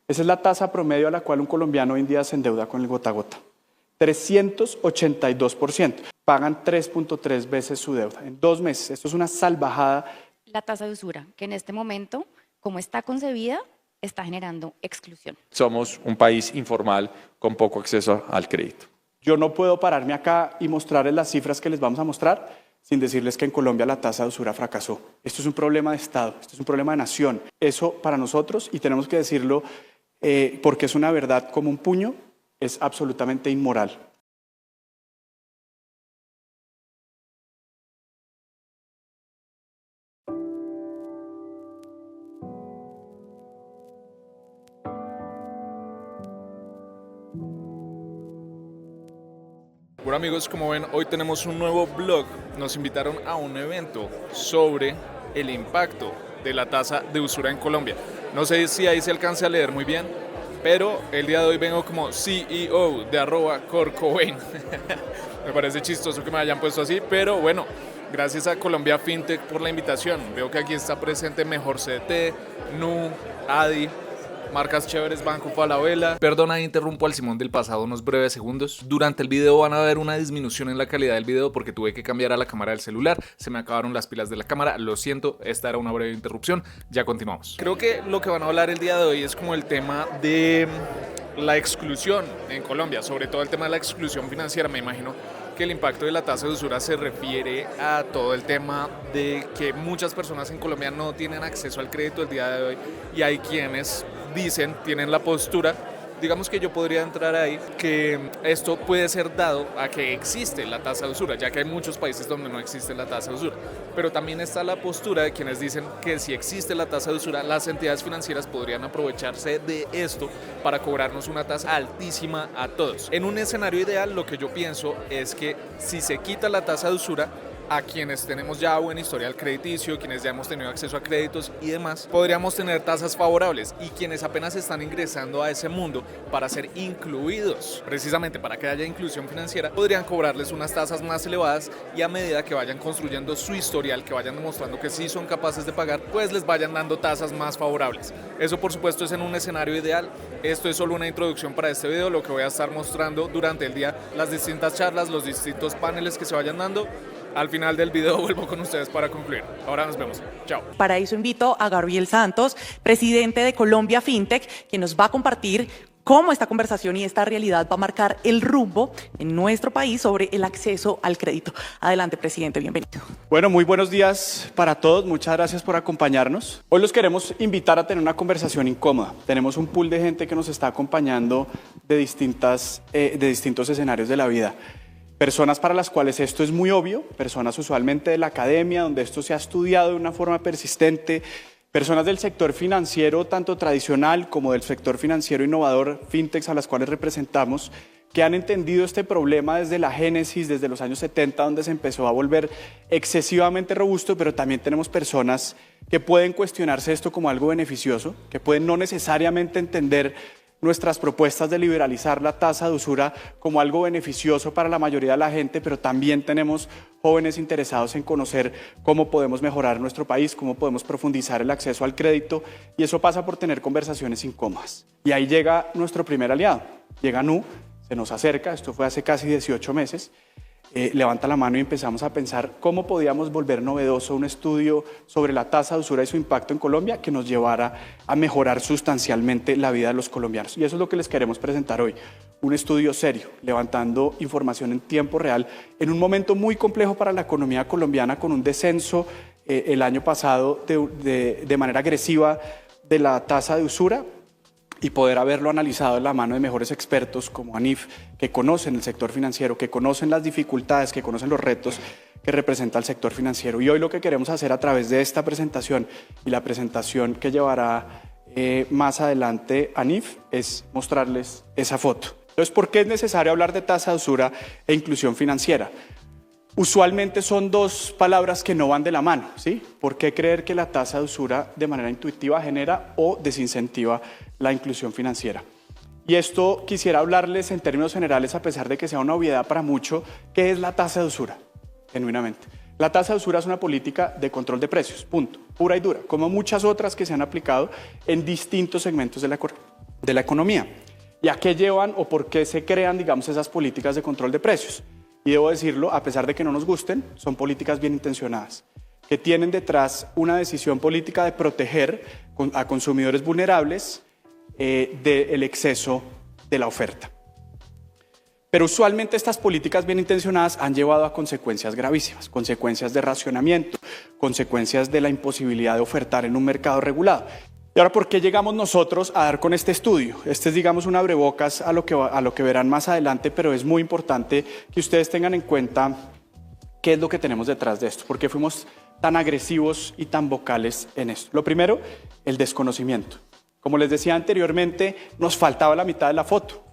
Esa es la tasa promedio a la cual un colombiano hoy en día se endeuda con el gota a gota. 382%. Pagan 3.3 veces su deuda en 2 meses. Esto es una salvajada. La tasa de usura, que en este momento, como está concebida, está generando exclusión. Somos un país informal con poco acceso al crédito. Yo no puedo pararme acá y mostrarles las cifras que les vamos a mostrar sin decirles que en Colombia la tasa de usura fracasó. Esto es un problema de Estado, esto es un problema de nación. Eso para nosotros, y tenemos que decirlo porque es una verdad como un puño, es absolutamente inmoral. Bueno amigos, como ven, hoy tenemos un nuevo vlog. Nos invitaron a un evento sobre el impacto de la tasa de usura en Colombia. No sé si ahí se alcance a leer muy bien, pero el día de hoy vengo como CEO de @Corcovain. Me parece chistoso que me hayan puesto así, pero bueno, gracias a Colombia Fintech por la invitación. Veo que aquí está presente Mejor CT, Nu, Adi, marcas chéveres, Banco Falabella. Perdona, interrumpo al Simón del pasado unos breves segundos. Durante el video van a ver una disminución en la calidad del video porque tuve que cambiar a la cámara del celular. Se me acabaron las pilas de la cámara, lo siento, esta era una breve interrupción. Ya continuamos. Creo que lo que van a hablar el día de hoy es como el tema de la exclusión en Colombia, sobre todo el tema de la exclusión financiera. Me imagino que el impacto de la tasa de usura se refiere a todo el tema de que muchas personas en Colombia no tienen acceso al crédito el día de hoy y hay quienes dicen, tienen la postura, digamos que yo podría entrar ahí, que esto puede ser dado a que existe la tasa de usura, ya que hay muchos países donde no existe la tasa de usura, pero también está la postura de quienes dicen que si existe la tasa de usura, las entidades financieras podrían aprovecharse de esto para cobrarnos una tasa altísima a todos. En un escenario ideal, lo que yo pienso es que si se quita la tasa de usura, a quienes tenemos ya buen historial crediticio, quienes ya hemos tenido acceso a créditos y demás, podríamos tener tasas favorables, y quienes apenas están ingresando a ese mundo para ser incluidos, precisamente para que haya inclusión financiera, podrían cobrarles unas tasas más elevadas, y a medida que vayan construyendo su historial, que vayan demostrando que sí son capaces de pagar, pues les vayan dando tasas más favorables. Eso por supuesto es en un escenario ideal. Esto es solo una introducción para este video, lo que voy a estar mostrando durante el día, las distintas charlas, los distintos paneles que se vayan dando. Al final del video vuelvo con ustedes para concluir. Ahora nos vemos. Chao. Para eso invito a Gabriel Santos, presidente de Colombia Fintech, quien nos va a compartir cómo esta conversación y esta realidad va a marcar el rumbo en nuestro país sobre el acceso al crédito. Adelante, presidente, bienvenido. Bueno, muy buenos días para todos. Muchas gracias por acompañarnos. Hoy los queremos invitar a tener una conversación incómoda. Tenemos un pool de gente que nos está acompañando de distintos escenarios de la vida. Personas para las cuales esto es muy obvio, personas usualmente de la academia, donde esto se ha estudiado de una forma persistente, personas del sector financiero, tanto tradicional como del sector financiero innovador, fintechs a las cuales representamos, que han entendido este problema desde la génesis, desde los años 70, donde se empezó a volver excesivamente robusto, pero también tenemos personas que pueden cuestionarse esto como algo beneficioso, que pueden no necesariamente entender nuestras propuestas de liberalizar la tasa de usura como algo beneficioso para la mayoría de la gente, pero también tenemos jóvenes interesados en conocer cómo podemos mejorar nuestro país, cómo podemos profundizar el acceso al crédito, y eso pasa por tener conversaciones incómodas. Y ahí llega nuestro primer aliado, llega Nu, se nos acerca, esto fue hace casi 18 meses, levanta la mano y empezamos a pensar cómo podíamos volver novedoso un estudio sobre la tasa de usura y su impacto en Colombia que nos llevara a mejorar sustancialmente la vida de los colombianos. Y eso es lo que les queremos presentar hoy, un estudio serio, levantando información en tiempo real, en un momento muy complejo para la economía colombiana, con un descenso el año pasado de manera agresiva de la tasa de usura, y poder haberlo analizado en la mano de mejores expertos como ANIF, que conocen el sector financiero, que conocen las dificultades, que conocen los retos que representa el sector financiero. Y hoy lo que queremos hacer a través de esta presentación y la presentación que llevará más adelante ANIF es mostrarles esa foto. Entonces, ¿por qué es necesario hablar de tasa de usura e inclusión financiera? Usualmente son dos palabras que no van de la mano, ¿sí? ¿Por qué creer que la tasa de usura de manera intuitiva genera o desincentiva la inclusión financiera? Y esto quisiera hablarles en términos generales, a pesar de que sea una obviedad para muchos, ¿qué es la tasa de usura? Genuinamente. La tasa de usura es una política de control de precios, punto, pura y dura, como muchas otras que se han aplicado en distintos segmentos de la economía. de la economía. ¿Y a qué llevan o por qué se crean, digamos, esas políticas de control de precios? Y debo decirlo, a pesar de que no nos gusten, son políticas bien intencionadas, que tienen detrás una decisión política de proteger a consumidores vulnerables del exceso de la oferta. Pero usualmente estas políticas bien intencionadas han llevado a consecuencias gravísimas, consecuencias de racionamiento, consecuencias de la imposibilidad de ofertar en un mercado regulado. Y ahora, ¿por qué llegamos nosotros a dar con este estudio? Este es, digamos, un abrebocas a lo que verán más adelante, pero es muy importante que ustedes tengan en cuenta qué es lo que tenemos detrás de esto, por qué fuimos tan agresivos y tan vocales en esto. Lo primero, el desconocimiento. Como les decía anteriormente, nos faltaba la mitad de la foto.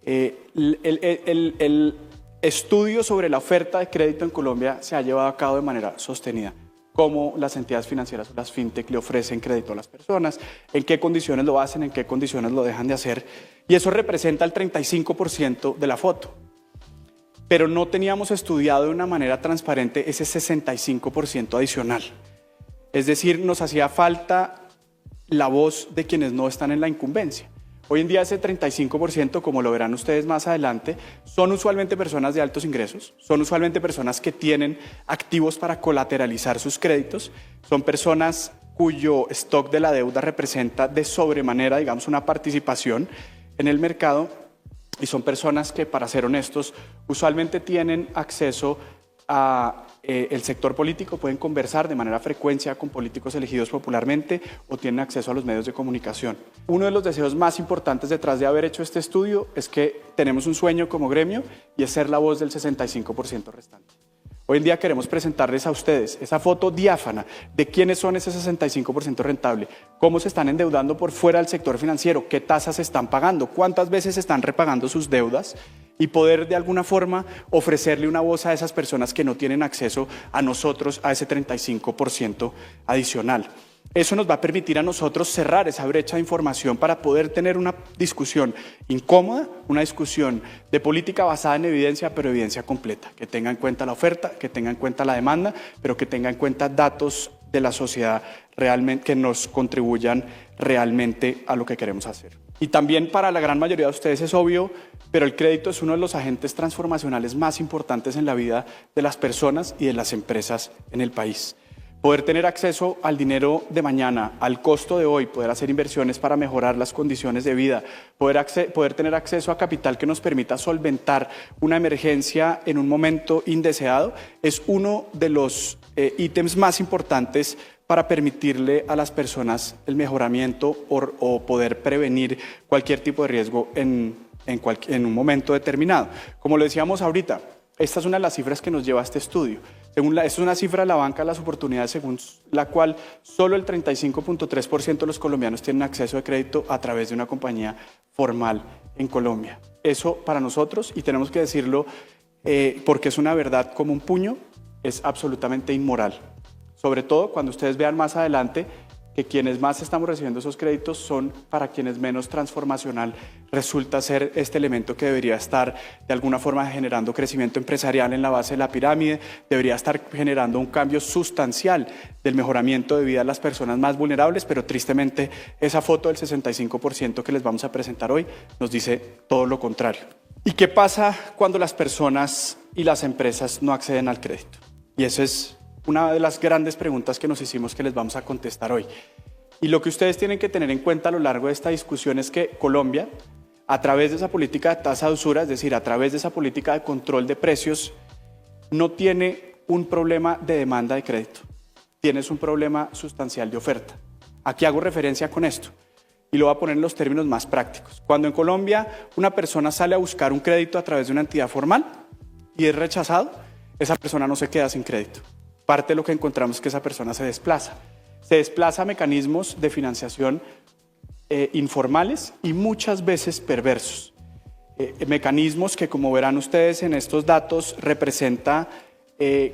El estudio sobre la oferta de crédito en Colombia se ha llevado a cabo de manera sostenida. Cómo las entidades financieras o las fintech le ofrecen crédito a las personas, en qué condiciones lo hacen, en qué condiciones lo dejan de hacer. Y eso representa el 35% de la foto. Pero no teníamos estudiado de una manera transparente ese 65% adicional. Es decir, nos hacía falta la voz de quienes no están en la incumbencia. Hoy en día ese 35%, como lo verán ustedes más adelante, son usualmente personas de altos ingresos, son usualmente personas que tienen activos para colateralizar sus créditos, son personas cuyo stock de la deuda representa de sobremanera, digamos, una participación en el mercado, y son personas que, para ser honestos, usualmente tienen acceso a el sector político, pueden conversar de manera frecuente con políticos elegidos popularmente o tienen acceso a los medios de comunicación. Uno de los deseos más importantes detrás de haber hecho este estudio es que tenemos un sueño como gremio y es ser la voz del 65% restante. Hoy en día queremos presentarles a ustedes esa foto diáfana de quiénes son ese 65% rentable, cómo se están endeudando por fuera del sector financiero, qué tasas están pagando, cuántas veces están repagando sus deudas y poder de alguna forma ofrecerle una voz a esas personas que no tienen acceso a nosotros, a ese 35% adicional. Eso nos va a permitir a nosotros cerrar esa brecha de información para poder tener una discusión incómoda, una discusión de política basada en evidencia, pero evidencia completa, que tenga en cuenta la oferta, que tenga en cuenta la demanda, pero que tenga en cuenta datos de la sociedad realmente que nos contribuyan realmente a lo que queremos hacer. Y también para la gran mayoría de ustedes es obvio, pero el crédito es uno de los agentes transformacionales más importantes en la vida de las personas y de las empresas en el país. Poder tener acceso al dinero de mañana, al costo de hoy, poder hacer inversiones para mejorar las condiciones de vida, poder tener acceso a capital que nos permita solventar una emergencia en un momento indeseado, es uno de los ítems más importantes para permitirle a las personas el mejoramiento o poder prevenir cualquier tipo de riesgo en un momento determinado. Como lo decíamos ahorita, esta es una de las cifras que nos lleva a este estudio. Esta es una cifra de la Banca de las Oportunidades, según la cual solo el 35.3% de los colombianos tienen acceso a crédito a través de una compañía formal en Colombia. Eso para nosotros, y tenemos que decirlo porque es una verdad como un puño, es absolutamente inmoral. Sobre todo cuando ustedes vean más adelante que quienes más estamos recibiendo esos créditos son para quienes menos transformacional resulta ser este elemento que debería estar de alguna forma generando crecimiento empresarial en la base de la pirámide, debería estar generando un cambio sustancial del mejoramiento de vida de las personas más vulnerables, pero tristemente esa foto del 65% que les vamos a presentar hoy nos dice todo lo contrario. ¿Y qué pasa cuando las personas y las empresas no acceden al crédito? Y eso es una de las grandes preguntas que nos hicimos que les vamos a contestar hoy. Y lo que ustedes tienen que tener en cuenta a lo largo de esta discusión es que Colombia, a través de esa política de tasa de usura, es decir, a través de esa política de control de precios, no tiene un problema de demanda de crédito, tienes un problema sustancial de oferta. Aquí hago referencia con esto y lo voy a poner en los términos más prácticos. Cuando en Colombia una persona sale a buscar un crédito a través de una entidad formal y es rechazado, esa persona no se queda sin crédito. Parte de lo que encontramos es que esa persona se desplaza a mecanismos de financiación informales y muchas veces perversos. Mecanismos que, como verán ustedes en estos datos, representa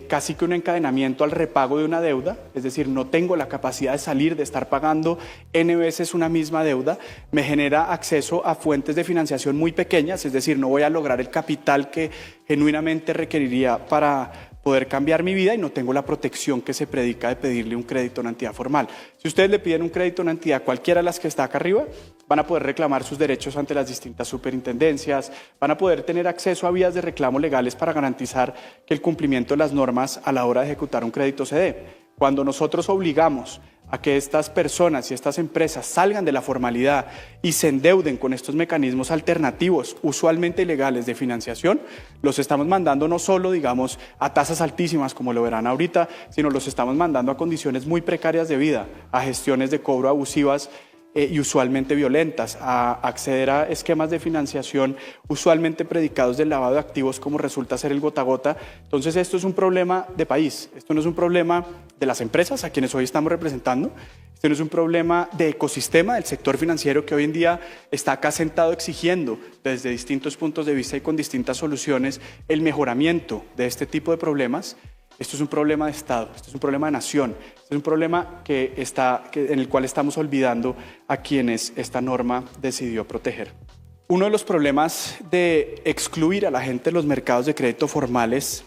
casi que un encadenamiento al repago de una deuda, es decir, no tengo la capacidad de salir de estar pagando N veces una misma deuda, me genera acceso a fuentes de financiación muy pequeñas, es decir, no voy a lograr el capital que genuinamente requeriría para poder cambiar mi vida y no tengo la protección que se predica de pedirle un crédito a una entidad formal. Si ustedes le piden un crédito a una entidad, cualquiera de las que está acá arriba, van a poder reclamar sus derechos ante las distintas superintendencias, van a poder tener acceso a vías de reclamo legales para garantizar que el cumplimiento de las normas a la hora de ejecutar un crédito se dé. Cuando nosotros obligamos a que estas personas y estas empresas salgan de la formalidad y se endeuden con estos mecanismos alternativos, usualmente ilegales de financiación, los estamos mandando no solo, digamos, a tasas altísimas, como lo verán ahorita, sino los estamos mandando a condiciones muy precarias de vida, a gestiones de cobro abusivas y usualmente violentas, a acceder a esquemas de financiación usualmente predicados del lavado de activos, como resulta ser el gota a gota. Entonces esto es un problema de país, esto no es un problema de las empresas a quienes hoy estamos representando, esto no es un problema de ecosistema del sector financiero que hoy en día está acá sentado exigiendo desde distintos puntos de vista y con distintas soluciones el mejoramiento de este tipo de problemas. Esto es un problema de Estado, esto es un problema de nación, esto es un problema en el cual estamos olvidando a quienes esta norma decidió proteger. Uno de los problemas de excluir a la gente de los mercados de crédito formales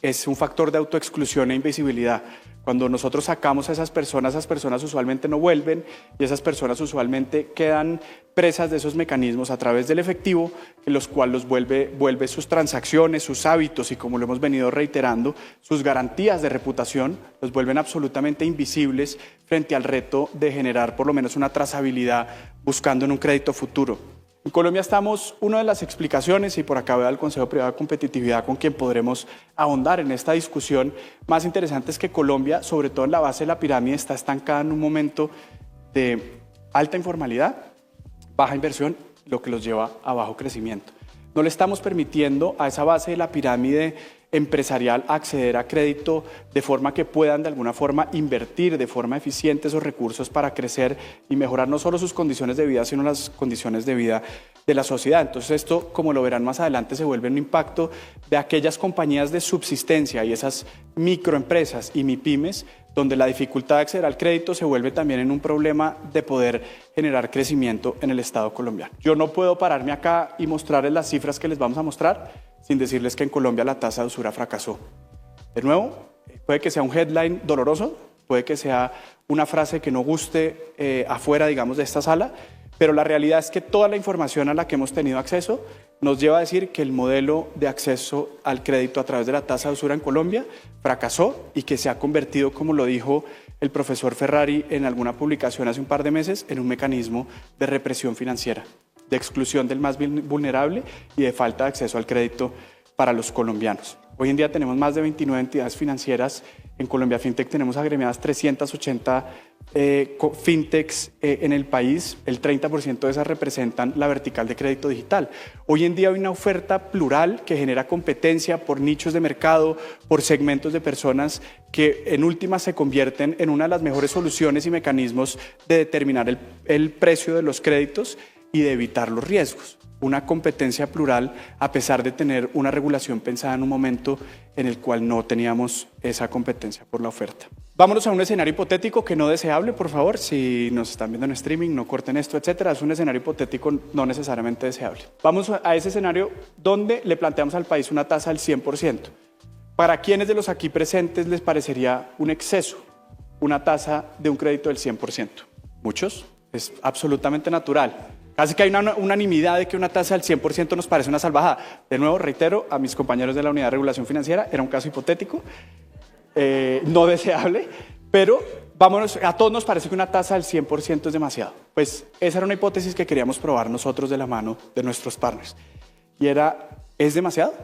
es un factor de autoexclusión e invisibilidad. Cuando nosotros sacamos a esas personas usualmente no vuelven y esas personas usualmente quedan presas de esos mecanismos a través del efectivo, en los cuales los vuelve sus transacciones, sus hábitos y, como lo hemos venido reiterando, sus garantías de reputación, los vuelven absolutamente invisibles frente al reto de generar por lo menos una trazabilidad buscando en un crédito futuro. En Colombia estamos, una de las explicaciones, y por acá veo al Consejo Privado de Competitividad con quien podremos ahondar en esta discusión, más interesante es que Colombia, sobre todo en la base de la pirámide, está estancada en un momento de alta informalidad, baja inversión, lo que los lleva a bajo crecimiento. No le estamos permitiendo a esa base de la pirámide empresarial acceder a crédito de forma que puedan de alguna forma invertir de forma eficiente esos recursos para crecer y mejorar no solo sus condiciones de vida, sino las condiciones de vida de la sociedad. Entonces esto, como lo verán más adelante, se vuelve un impacto de aquellas compañías de subsistencia y esas microempresas y MIPYMES, donde la dificultad de acceder al crédito se vuelve también en un problema de poder generar crecimiento en el Estado colombiano. Yo no puedo pararme acá y mostrarles las cifras que les vamos a mostrar sin decirles que en Colombia la tasa de usura fracasó. De nuevo, puede que sea un headline doloroso, puede que sea una frase que no guste afuera, digamos, de esta sala, pero la realidad es que toda la información a la que hemos tenido acceso nos lleva a decir que el modelo de acceso al crédito a través de la tasa de usura en Colombia fracasó y que se ha convertido, como lo dijo el profesor Ferrari en alguna publicación hace un par de meses, en un mecanismo de represión financiera, de exclusión del más vulnerable y de falta de acceso al crédito para los colombianos. Hoy en día tenemos más de 29 entidades financieras. En Colombia FinTech tenemos agremiadas 380 fintechs en el país. El 30% de esas representan la vertical de crédito digital. Hoy en día hay una oferta plural que genera competencia por nichos de mercado, por segmentos de personas que en últimas se convierten en una de las mejores soluciones y mecanismos de determinar el precio de los créditos y de evitar los riesgos. Una competencia plural a pesar de tener una regulación pensada en un momento en el cual no teníamos esa competencia por la oferta. Vámonos a un escenario hipotético que no deseable, por favor, si nos están viendo en streaming, no corten esto, etcétera. Es un escenario hipotético no necesariamente deseable. Vamos a ese escenario donde le planteamos al país una tasa del 100%. ¿Para quiénes de los aquí presentes les parecería un exceso una tasa de un crédito del 100%? Muchos, es absolutamente natural. Casi que hay una unanimidad de que una tasa del 100% nos parece una salvajada. De nuevo, reitero a mis compañeros de la Unidad de Regulación Financiera, era un caso hipotético, no deseable, pero vámonos, a todos nos parece que una tasa del 100% es demasiado. Pues esa era una hipótesis que queríamos probar nosotros de la mano de nuestros partners. Y era, ¿es demasiado?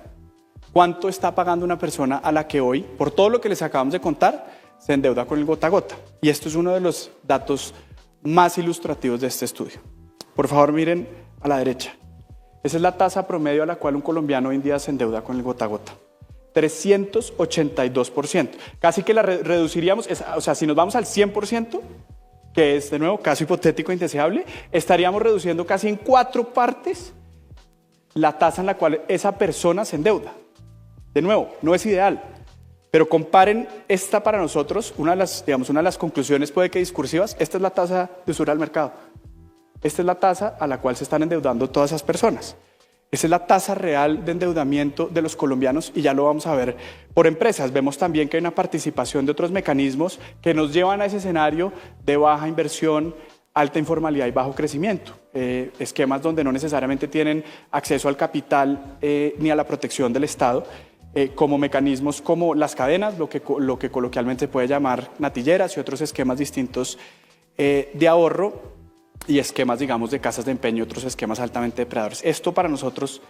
¿Cuánto está pagando una persona a la que hoy, por todo lo que les acabamos de contar, se endeuda con el gota a gota? Y esto es uno de los datos más ilustrativos de este estudio. Por favor, miren a la derecha. Esa es la tasa promedio a la cual un colombiano hoy en día se endeuda con el gota a gota. 382%. Casi que la reduciríamos, o sea, si nos vamos al 100%, que es de nuevo caso hipotético indeseable, estaríamos reduciendo casi en 4 partes la tasa en la cual esa persona se endeuda. De nuevo, no es ideal, pero comparen esta para nosotros, una de las conclusiones puede que discursivas, esta es la tasa de usura del mercado. Esta es la tasa a la cual se están endeudando todas esas personas. Esa es la tasa real de endeudamiento de los colombianos y ya lo vamos a ver por empresas. Vemos también que hay una participación de otros mecanismos que nos llevan a ese escenario de baja inversión, alta informalidad y bajo crecimiento. Esquemas donde no necesariamente tienen acceso al capital ni a la protección del Estado, como mecanismos como las cadenas, lo que coloquialmente se puede llamar natilleras y otros esquemas distintos de ahorro y esquemas, digamos, de casas de empeño y otros esquemas altamente depredadores. Esto para nosotros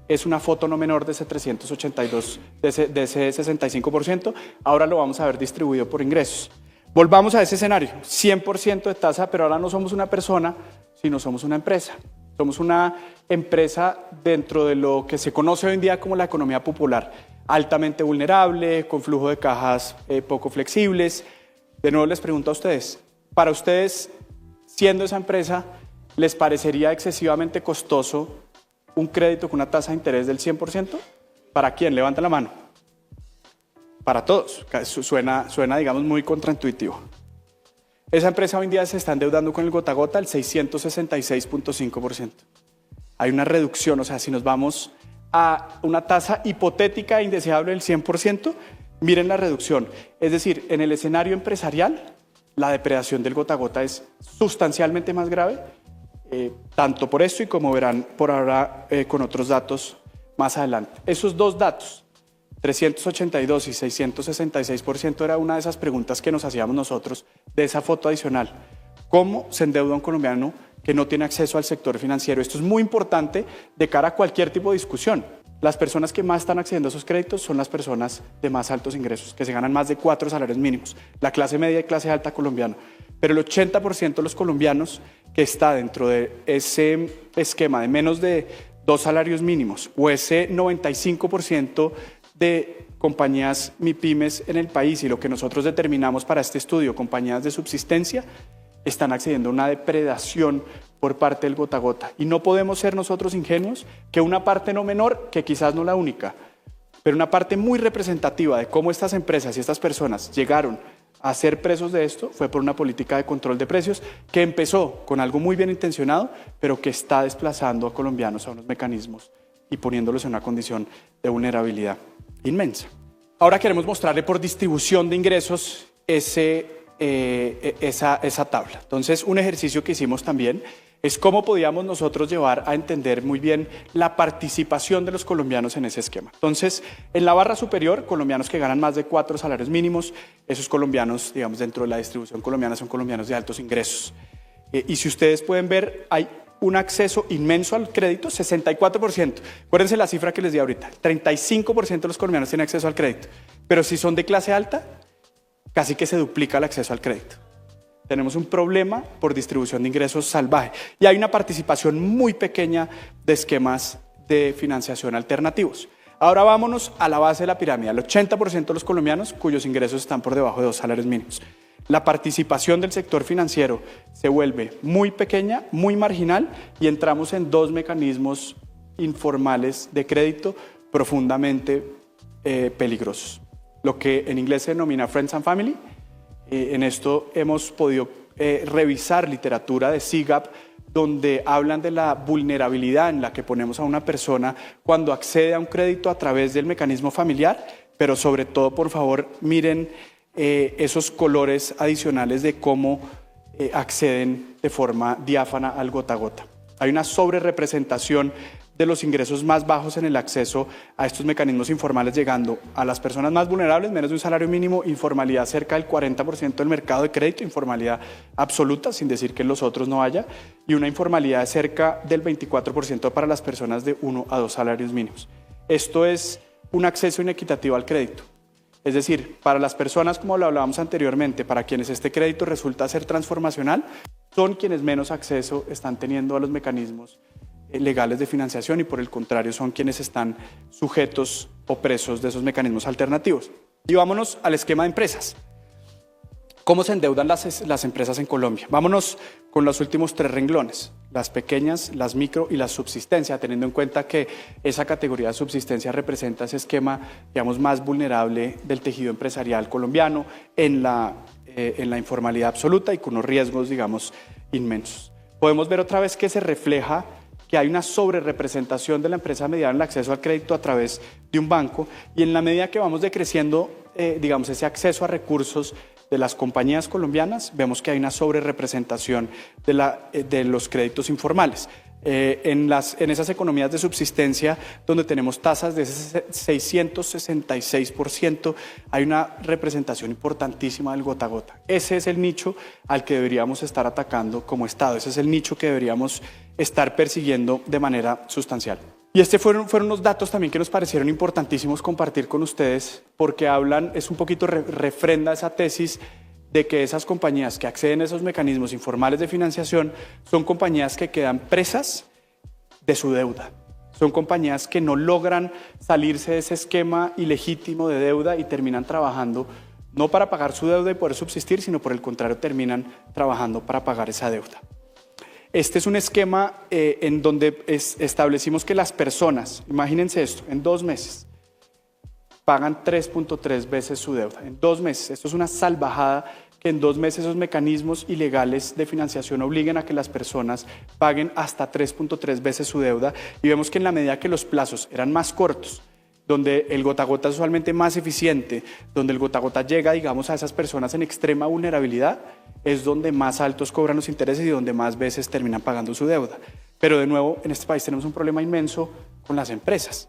es una foto no menor de ese 382, de ese 65%. Ahora lo vamos a ver distribuido por ingresos. Volvamos a ese escenario, 100% de tasa, pero ahora no somos una persona, sino somos una empresa. Somos una empresa dentro de lo que se conoce hoy en día como la economía popular, altamente vulnerable, con flujo de cajas poco flexibles. De nuevo les pregunto a ustedes, para ustedes, siendo esa empresa, ¿les parecería excesivamente costoso un crédito con una tasa de interés del 100%? ¿Para quién? Levanta la mano. Para todos. Suena, digamos, muy contraintuitivo. Esa empresa hoy en día se está endeudando con el gota a gota al 666.5%. Hay una reducción, o sea, si nos vamos a una tasa hipotética e indeseable del 100%, miren la reducción. Es decir, en el escenario empresarial, la depredación del gota a gota es sustancialmente más grave, tanto por esto y como verán por ahora con otros datos más adelante. Esos dos datos, 382 y 666%, era una de esas preguntas que nos hacíamos nosotros de esa foto adicional. ¿Cómo se endeuda un colombiano que no tiene acceso al sector financiero? Esto es muy importante de cara a cualquier tipo de discusión. Las personas que más están accediendo a esos créditos son las personas de más altos ingresos, que se ganan más de 4 salarios mínimos, la clase media y clase alta colombiana. Pero el 80% de los colombianos que está dentro de ese esquema de menos de 2 salarios mínimos o ese 95% de compañías MIPYMES en el país y lo que nosotros determinamos para este estudio, compañías de subsistencia, están accediendo a una depredación por parte del gota a gota. Y no podemos ser nosotros ingenuos que una parte no menor, que quizás no la única, pero una parte muy representativa de cómo estas empresas y estas personas llegaron a ser presos de esto fue por una política de control de precios que empezó con algo muy bien intencionado, pero que está desplazando a colombianos a unos mecanismos y poniéndolos en una condición de vulnerabilidad inmensa. Ahora queremos mostrarle por distribución de ingresos esa tabla. Entonces, un ejercicio que hicimos también es cómo podíamos nosotros llevar a entender muy bien la participación de los colombianos en ese esquema. Entonces, en la barra superior, colombianos que ganan más de 4 salarios mínimos, esos colombianos, digamos, dentro de la distribución colombiana son colombianos de altos ingresos. Y si ustedes pueden ver, hay un acceso inmenso al crédito, 64%. Acuérdense la cifra que les di ahorita, 35% de los colombianos tienen acceso al crédito. Pero si son de clase alta, casi que se duplica el acceso al crédito. Tenemos un problema por distribución de ingresos salvaje y hay una participación muy pequeña de esquemas de financiación alternativos. Ahora vámonos a la base de la pirámide, el 80% de los colombianos cuyos ingresos están por debajo de 2 salarios mínimos. La participación del sector financiero se vuelve muy pequeña, muy marginal y entramos en 2 mecanismos informales de crédito profundamente peligrosos. Lo que en inglés se denomina Friends and Family. En esto hemos podido revisar literatura de CIGAP donde hablan de la vulnerabilidad en la que ponemos a una persona cuando accede a un crédito a través del mecanismo familiar, pero sobre todo, por favor, miren esos colores adicionales de cómo acceden de forma diáfana al gota a gota. Hay una sobrerepresentación de los ingresos más bajos en el acceso a estos mecanismos informales, llegando a las personas más vulnerables, menos de un salario mínimo, informalidad cerca del 40% del mercado de crédito, informalidad absoluta, sin decir que en los otros no haya, y una informalidad de cerca del 24% para las personas de 1 a 2 salarios mínimos. Esto es un acceso inequitativo al crédito. Es decir, para las personas, como lo hablábamos anteriormente, para quienes este crédito resulta ser transformacional, son quienes menos acceso están teniendo a los mecanismos legales de financiación y por el contrario son quienes están sujetos o presos de esos mecanismos alternativos. Y vámonos al esquema de empresas. ¿Cómo se endeudan las empresas en Colombia? Vámonos con los últimos 3 renglones, las pequeñas, las micro y la subsistencia, teniendo en cuenta que esa categoría de subsistencia representa ese esquema, digamos, más vulnerable del tejido empresarial colombiano en la informalidad absoluta y con unos riesgos, digamos, inmensos. Podemos ver otra vez que se refleja que hay una sobrerepresentación de la empresa mediana en el acceso al crédito a través de un banco, y en la medida que vamos decreciendo, digamos, ese acceso a recursos de las compañías colombianas, vemos que hay una sobrerepresentación de los créditos informales. En esas economías de subsistencia donde tenemos tasas de ese 666%, hay una representación importantísima del gota a gota. Ese es el nicho al que deberíamos estar atacando como Estado, ese es el nicho que deberíamos estar persiguiendo de manera sustancial. Y fueron unos datos también que nos parecieron importantísimos compartir con ustedes, porque es un poquito refrenda esa tesis de que esas compañías que acceden a esos mecanismos informales de financiación son compañías que quedan presas de su deuda. Son compañías que no logran salirse de ese esquema ilegítimo de deuda y terminan trabajando no para pagar su deuda y poder subsistir, sino por el contrario terminan trabajando para pagar esa deuda. Este es un esquema en donde establecimos que las personas, imagínense esto, en 2 meses, pagan 3.3 veces su deuda. En 2 meses, esto es una salvajada, que en 2 meses esos mecanismos ilegales de financiación obliguen a que las personas paguen hasta 3.3 veces su deuda, y vemos que en la medida que los plazos eran más cortos, donde el gota a gota es usualmente más eficiente, donde el gota a gota llega, digamos, a esas personas en extrema vulnerabilidad, es donde más altos cobran los intereses y donde más veces terminan pagando su deuda. Pero de nuevo, en este país tenemos un problema inmenso con las empresas.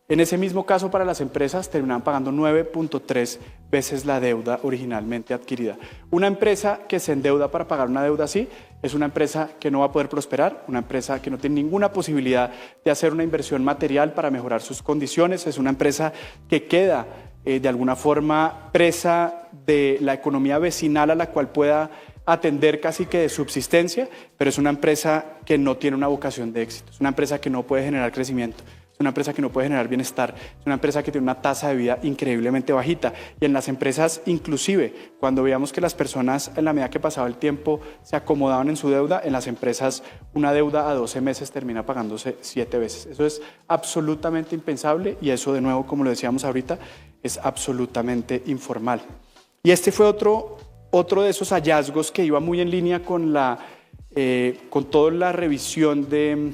En ese mismo caso, para las empresas terminan pagando 9.3 veces la deuda originalmente adquirida. Una empresa que se endeuda para pagar una deuda así es una empresa que no va a poder prosperar, una empresa que no tiene ninguna posibilidad de hacer una inversión material para mejorar sus condiciones, es una empresa que queda de alguna forma presa de la economía vecinal a la cual pueda atender casi que de subsistencia, pero es una empresa que no tiene una vocación de éxito, es una empresa que no puede generar crecimiento. Es una empresa que no puede generar bienestar, es una empresa que tiene una tasa de vida increíblemente bajita. Y en las empresas, inclusive, cuando veíamos que las personas, en la medida que pasaba el tiempo, se acomodaban en su deuda, en las empresas una deuda a 12 meses termina pagándose 7 veces. Eso es absolutamente impensable y eso, de nuevo, como lo decíamos ahorita, es absolutamente informal. Y este fue otro de esos hallazgos que iba muy en línea con toda la revisión de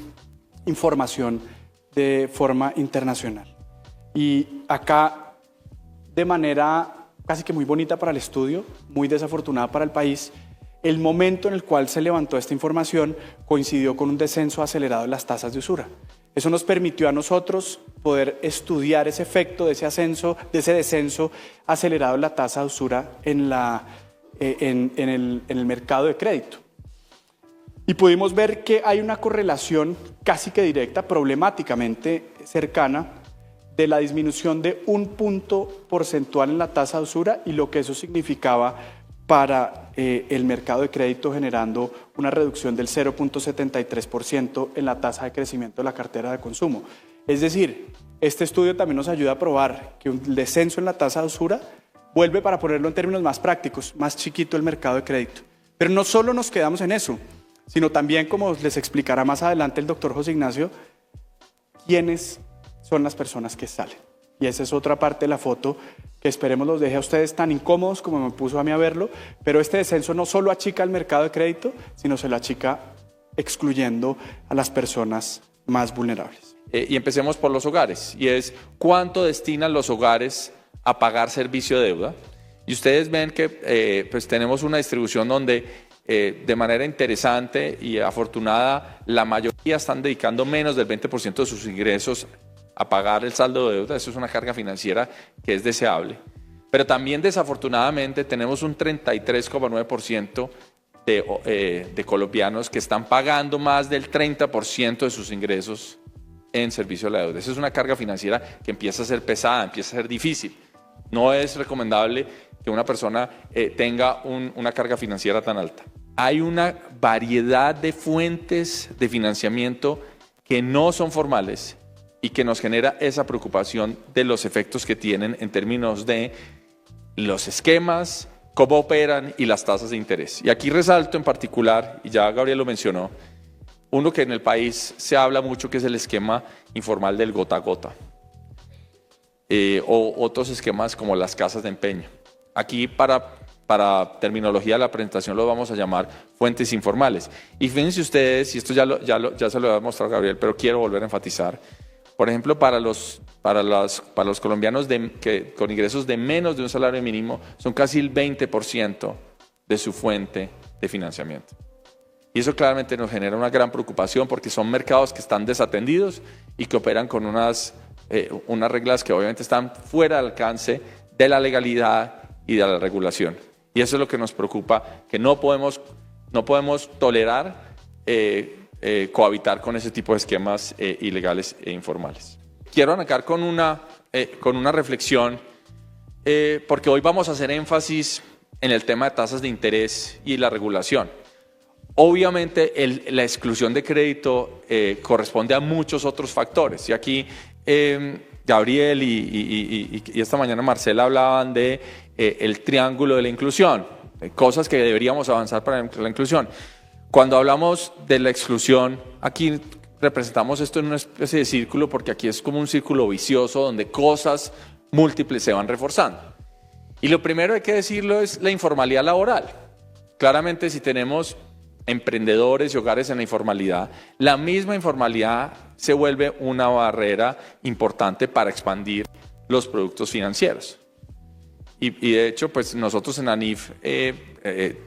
información de forma internacional. Y acá, de manera casi que muy bonita para el estudio, muy desafortunada para el país, el momento en el cual se levantó esta información coincidió con un descenso acelerado de las tasas de usura. Eso nos permitió a nosotros poder estudiar ese efecto de ese descenso acelerado de la tasa de usura en el mercado de crédito. Y pudimos ver que hay una correlación casi que directa, problemáticamente cercana, de la disminución de 1 punto porcentual en la tasa de usura y lo que eso significaba para el mercado de crédito, generando una reducción del 0.73% en la tasa de crecimiento de la cartera de consumo. Es decir, este estudio también nos ayuda a probar que un descenso en la tasa de usura vuelve, para ponerlo en términos más prácticos, más chiquito el mercado de crédito. Pero no solo nos quedamos en eso, sino también, como les explicará más adelante el doctor José Ignacio, quiénes son las personas que salen. Y esa es otra parte de la foto que esperemos los deje a ustedes tan incómodos como me puso a mí a verlo, pero este descenso no solo achica el mercado de crédito, sino se lo achica excluyendo a las personas más vulnerables. Y empecemos por los hogares, y es ¿cuánto destinan los hogares a pagar servicio de deuda? Y ustedes ven que pues tenemos una distribución donde de manera interesante y afortunada, la mayoría están dedicando menos del 20% de sus ingresos a pagar el saldo de deuda. Eso es una carga financiera que es deseable. Pero también, desafortunadamente, tenemos un 33,9% de colombianos que están pagando más del 30% de sus ingresos en servicio a la deuda. Esa es una carga financiera que empieza a ser pesada, empieza a ser difícil. No es recomendable que una persona tenga una carga financiera tan alta. Hay una variedad de fuentes de financiamiento que no son formales y que nos genera esa preocupación de los efectos que tienen en términos de los esquemas, cómo operan y las tasas de interés. Y aquí resalto en particular, y ya Gabriel lo mencionó, uno que en el país se habla mucho, que es el esquema informal del gota a gota, o otros esquemas como las casas de empeño. Aquí, para para terminología de la presentación lo vamos a llamar fuentes informales. Y fíjense ustedes, y esto ya se lo había mostrado Gabriel, pero quiero volver a enfatizar. Por ejemplo, para los colombianos con ingresos de menos de un salario mínimo, son casi el 20% de su fuente de financiamiento. Y eso claramente nos genera una gran preocupación porque son mercados que están desatendidos y que operan con unas reglas que obviamente están fuera del alcance de la legalidad y de la regulación. Y eso es lo que nos preocupa, que no podemos tolerar cohabitar con ese tipo de esquemas ilegales e informales. Quiero arrancar con una reflexión, porque hoy vamos a hacer énfasis en el tema de tasas de interés y la regulación. Obviamente la exclusión de crédito corresponde a muchos otros factores, y aquí Gabriel y esta mañana Marcela hablaban de el triángulo de la inclusión, cosas que deberíamos avanzar para la inclusión. Cuando hablamos de la exclusión, aquí representamos esto en una especie de círculo, porque aquí es como un círculo vicioso donde cosas múltiples se van reforzando. Y lo primero hay que decirlo es la informalidad laboral. Claramente, si tenemos emprendedores y hogares en la informalidad, la misma informalidad se vuelve una barrera importante para expandir los productos financieros. Y de hecho, pues nosotros en ANIF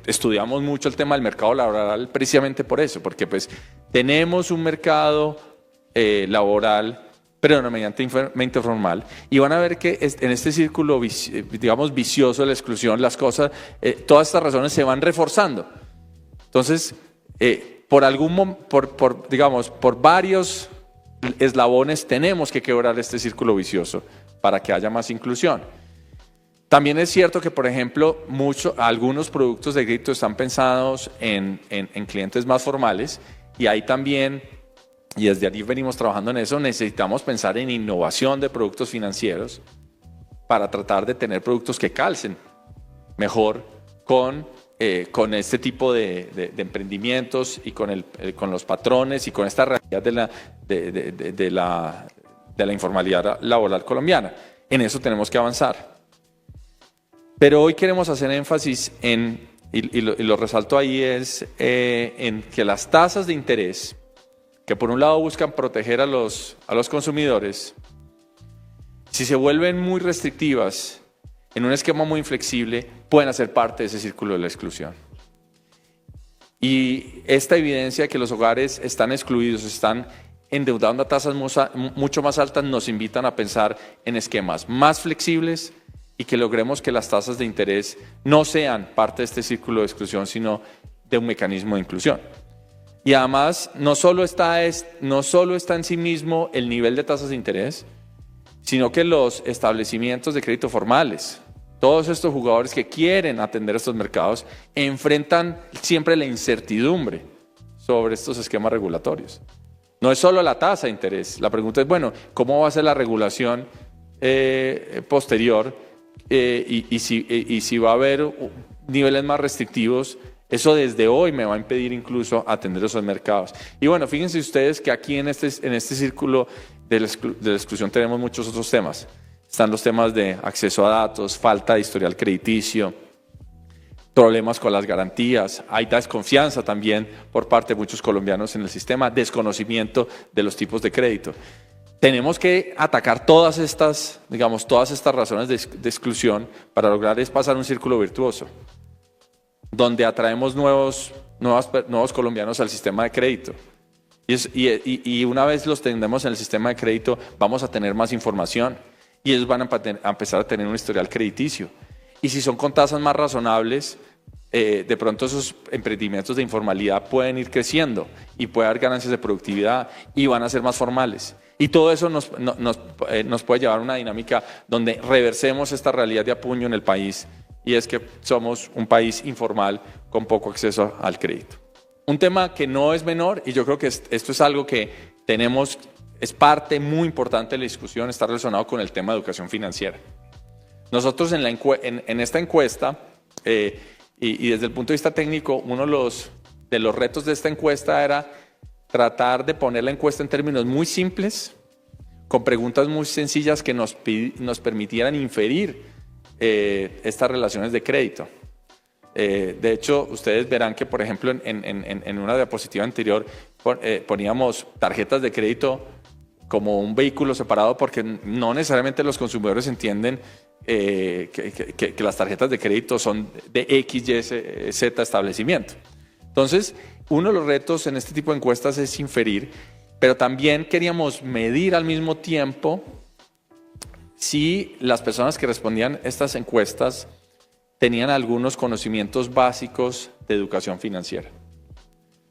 estudiamos mucho el tema del mercado laboral precisamente por eso, porque pues tenemos un mercado laboral predominantemente informal, y van a ver que en este círculo, digamos, vicioso de la exclusión, las cosas, todas estas razones se van reforzando. Entonces, por varios eslabones tenemos que quebrar este círculo vicioso para que haya más inclusión. También es cierto que, por ejemplo, algunos productos de crédito están pensados en clientes más formales, y ahí también, y desde ahí venimos trabajando en eso, necesitamos pensar en innovación de productos financieros para tratar de tener productos que calcen mejor con este tipo de emprendimientos y con los patrones y con esta realidad de la informalidad laboral colombiana. En eso tenemos que avanzar. Pero hoy queremos hacer énfasis y lo resalto ahí, en que las tasas de interés, que por un lado buscan proteger a los consumidores, si se vuelven muy restrictivas en un esquema muy inflexible, pueden hacer parte de ese círculo de la exclusión. Y esta evidencia de que los hogares están excluidos, están endeudando a tasas mucho más altas, nos invitan a pensar en esquemas más flexibles y que logremos que las tasas de interés no sean parte de este círculo de exclusión, sino de un mecanismo de inclusión. Y además, no solo está en sí mismo el nivel de tasas de interés, sino que los establecimientos de crédito formales, todos estos jugadores que quieren atender estos mercados, enfrentan siempre la incertidumbre sobre estos esquemas regulatorios. No es solo la tasa de interés. La pregunta es, bueno, ¿cómo va a ser la regulación posterior? Y si va a haber niveles más restrictivos, eso desde hoy me va a impedir incluso atender esos mercados. Y bueno, fíjense ustedes que aquí en este círculo de la exclusión tenemos muchos otros temas. Están los temas de acceso a datos, falta de historial crediticio, problemas con las garantías, hay desconfianza también por parte de muchos colombianos en el sistema, desconocimiento de los tipos de crédito. Tenemos que atacar todas estas razones de exclusión para lograr pasar un círculo virtuoso, donde atraemos nuevos colombianos al sistema de crédito. Y una vez los tengamos en el sistema de crédito, vamos a tener más información y ellos van a empezar a tener un historial crediticio. Y si son con tasas más razonables, de pronto esos emprendimientos de informalidad pueden ir creciendo y puede haber ganancias de productividad y van a ser más formales. Y todo eso nos puede llevar a una dinámica donde reversemos esta realidad de apuño en el país, y es que somos un país informal con poco acceso al crédito. Un tema que no es menor, y yo creo que esto es algo que es parte muy importante de la discusión, está relacionado con el tema de educación financiera. Nosotros en esta encuesta, y desde el punto de vista técnico, uno de los retos de esta encuesta era tratar de poner la encuesta en términos muy simples, con preguntas muy sencillas que nos permitieran inferir estas relaciones de crédito. De hecho, ustedes verán que, por ejemplo, en una diapositiva anterior poníamos tarjetas de crédito como un vehículo separado porque no necesariamente los consumidores entienden que las tarjetas de crédito son de X, Y, Z establecimiento. Entonces, uno de los retos en este tipo de encuestas es inferir, pero también queríamos medir al mismo tiempo si las personas que respondían estas encuestas tenían algunos conocimientos básicos de educación financiera.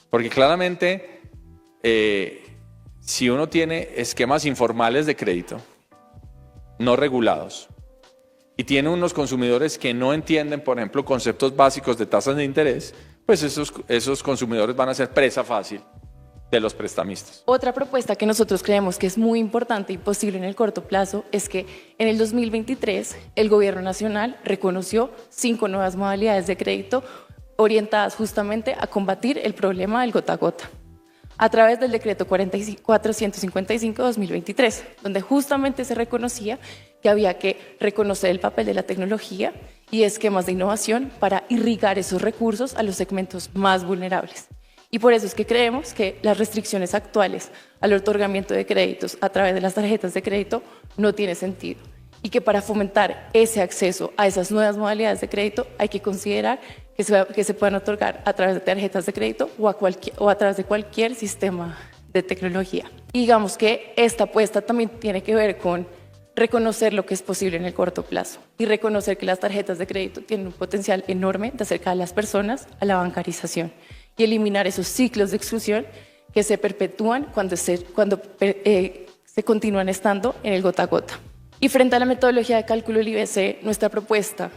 Porque claramente, si uno tiene esquemas informales de crédito, no regulados, y tiene unos consumidores que no entienden, por ejemplo, conceptos básicos de tasas de interés, pues esos consumidores van a ser presa fácil de los prestamistas. Otra propuesta que nosotros creemos que es muy importante y posible en el corto plazo es que en el 2023 el Gobierno Nacional reconoció 5 nuevas modalidades de crédito orientadas justamente a combatir el problema del gota a gota, a través del decreto 455-2023, donde justamente se reconocía que había que reconocer el papel de la tecnología y esquemas de innovación para irrigar esos recursos a los segmentos más vulnerables. Y por eso es que creemos que las restricciones actuales al otorgamiento de créditos a través de las tarjetas de crédito no tiene sentido. Y que para fomentar ese acceso a esas nuevas modalidades de crédito hay que considerar que se puedan otorgar a través de tarjetas de crédito o a través de cualquier sistema de tecnología. Y digamos que esta apuesta también tiene que ver con reconocer lo que es posible en el corto plazo y reconocer que las tarjetas de crédito tienen un potencial enorme de acercar a las personas a la bancarización y eliminar esos ciclos de exclusión que se perpetúan cuando se continúan estando en el gota a gota. Y frente a la metodología de cálculo del IBC, nuestra propuesta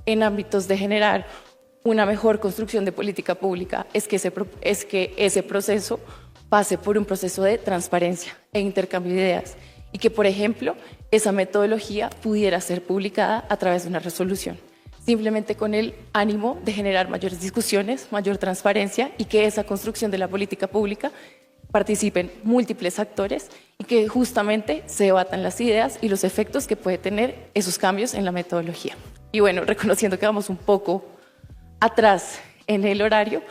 en ámbitos de generar una mejor construcción de política pública es que ese proceso pase por un proceso de transparencia e intercambio de ideas y que, por ejemplo, esa metodología pudiera ser publicada a través de una resolución, simplemente con el ánimo de generar mayores discusiones, mayor transparencia y que esa construcción de la política pública participen múltiples actores y que justamente se debatan las ideas y los efectos que puede tener esos cambios en la metodología. Y bueno, reconociendo que vamos un poco atrás en el horario,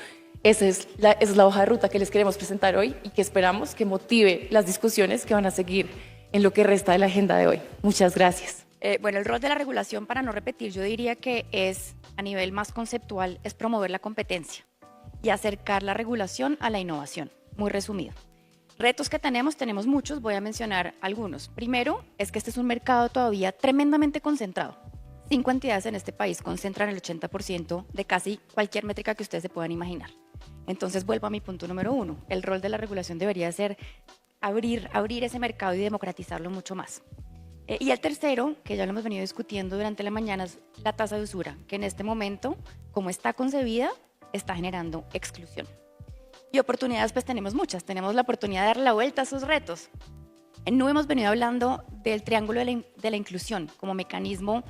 esa es la hoja de ruta que les queremos presentar hoy y que esperamos que motive las discusiones que van a seguir en lo que resta de la agenda de hoy. Muchas gracias. Bueno, el rol de la regulación, para no repetir, yo diría que es, a nivel más conceptual, es promover la competencia y acercar la regulación a la innovación, muy resumido. Retos que tenemos muchos, voy a mencionar algunos. Primero, es que este es un mercado todavía tremendamente concentrado. 5 entidades en este país concentran el 80% de casi cualquier métrica que ustedes se puedan imaginar. Entonces, vuelvo a mi punto número 1. El rol de la regulación debería ser abrir ese mercado y democratizarlo mucho más. Y el tercero, que ya lo hemos venido discutiendo durante la mañana, es la tasa de usura, que en este momento, como está concebida, está generando exclusión. Y oportunidades pues tenemos muchas. Tenemos la oportunidad de dar la vuelta a esos retos. En NUBE hemos venido hablando del triángulo de la inclusión como mecanismo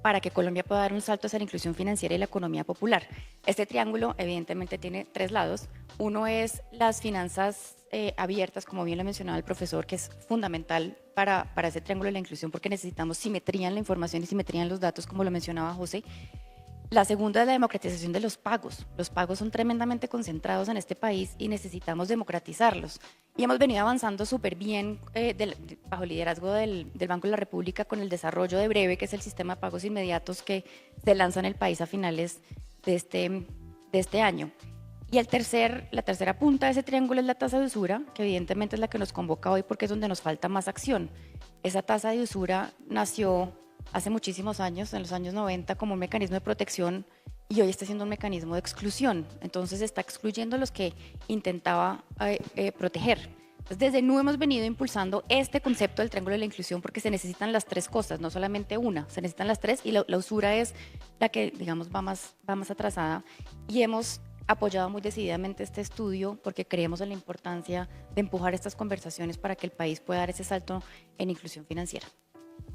para que Colombia pueda dar un salto hacia la inclusión financiera y la economía popular. Este triángulo evidentemente tiene 3 lados. Uno es las finanzas abiertas, como bien lo mencionaba el profesor, que es fundamental para ese triángulo de la inclusión porque necesitamos simetría en la información y simetría en los datos, como lo mencionaba José. La segunda es la democratización de los pagos. Los pagos son tremendamente concentrados en este país y necesitamos democratizarlos. Y hemos venido avanzando súper bien bajo el liderazgo del Banco de la República con el desarrollo de Breve, que es el sistema de pagos inmediatos que se lanza en el país a finales de este año. Y la tercera punta de ese triángulo es la tasa de usura, que evidentemente es la que nos convoca hoy porque es donde nos falta más acción. Esa tasa de usura nació hace muchísimos años, en los años 90, como un mecanismo de protección y hoy está siendo un mecanismo de exclusión. Entonces está excluyendo a los que intentaba proteger. Entonces desde NUBE hemos venido impulsando este concepto del triángulo de la inclusión porque se necesitan las 3 cosas, no solamente una, se necesitan las 3 y la usura es la que, digamos, va más atrasada y hemos apoyado muy decididamente este estudio porque creemos en la importancia de empujar estas conversaciones para que el país pueda dar ese salto en inclusión financiera.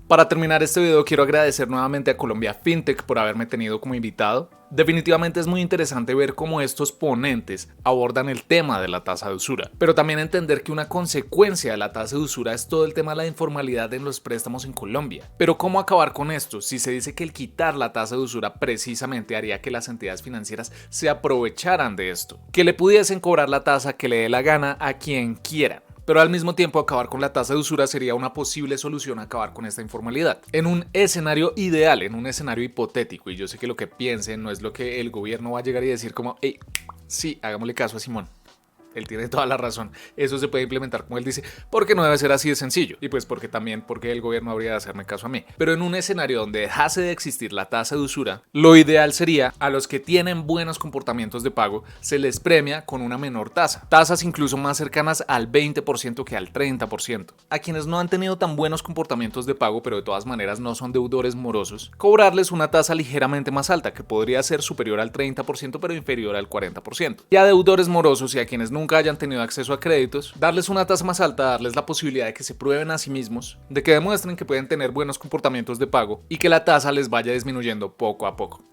Para terminar este video quiero agradecer nuevamente a Colombia Fintech por haberme tenido como invitado. Definitivamente es muy interesante ver cómo estos ponentes abordan el tema de la tasa de usura, pero también entender que una consecuencia de la tasa de usura es todo el tema de la informalidad en los préstamos en Colombia. Pero ¿cómo acabar con esto si se dice que el quitar la tasa de usura precisamente haría que las entidades financieras se aprovecharan de esto? Que le pudiesen cobrar la tasa que le dé la gana a quien quieran. Pero al mismo tiempo acabar con la tasa de usura sería una posible solución a acabar con esta informalidad. En un escenario ideal, en un escenario hipotético, y yo sé que lo que piensen no es lo que el gobierno va a llegar y decir como, hey, sí, hagámosle caso a Simón. Él tiene toda la razón. Eso se puede implementar como él dice, porque no debe ser así de sencillo. Y pues porque también, porque el gobierno habría de hacerme caso a mí. Pero en un escenario donde dejase de existir la tasa de usura, lo ideal sería a los que tienen buenos comportamientos de pago, se les premia con una menor tasa. Tasas incluso más cercanas al 20% que al 30%. A quienes no han tenido tan buenos comportamientos de pago, pero de todas maneras no son deudores morosos, cobrarles una tasa ligeramente más alta, que podría ser superior al 30%, pero inferior al 40%. Y a deudores morosos y a quienes nunca hayan tenido acceso a créditos, darles una tasa más alta, darles la posibilidad de que se prueben a sí mismos, de que demuestren que pueden tener buenos comportamientos de pago y que la tasa les vaya disminuyendo poco a poco.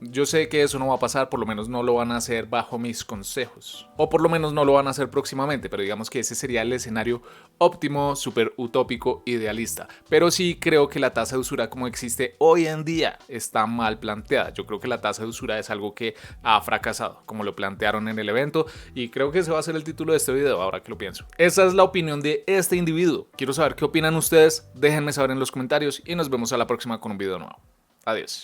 Yo sé que eso no va a pasar, por lo menos no lo van a hacer bajo mis consejos, o por lo menos no lo van a hacer próximamente, pero digamos que ese sería el escenario óptimo, súper utópico, idealista. Pero sí creo que la tasa de usura como existe hoy en día está mal planteada. Yo creo que la tasa de usura es algo que ha fracasado, como lo plantearon en el evento, y creo que ese va a ser el título de este video, ahora que lo pienso. Esa es la opinión de este individuo. Quiero saber qué opinan ustedes, déjenme saber en los comentarios y nos vemos a la próxima con un video nuevo. Adiós.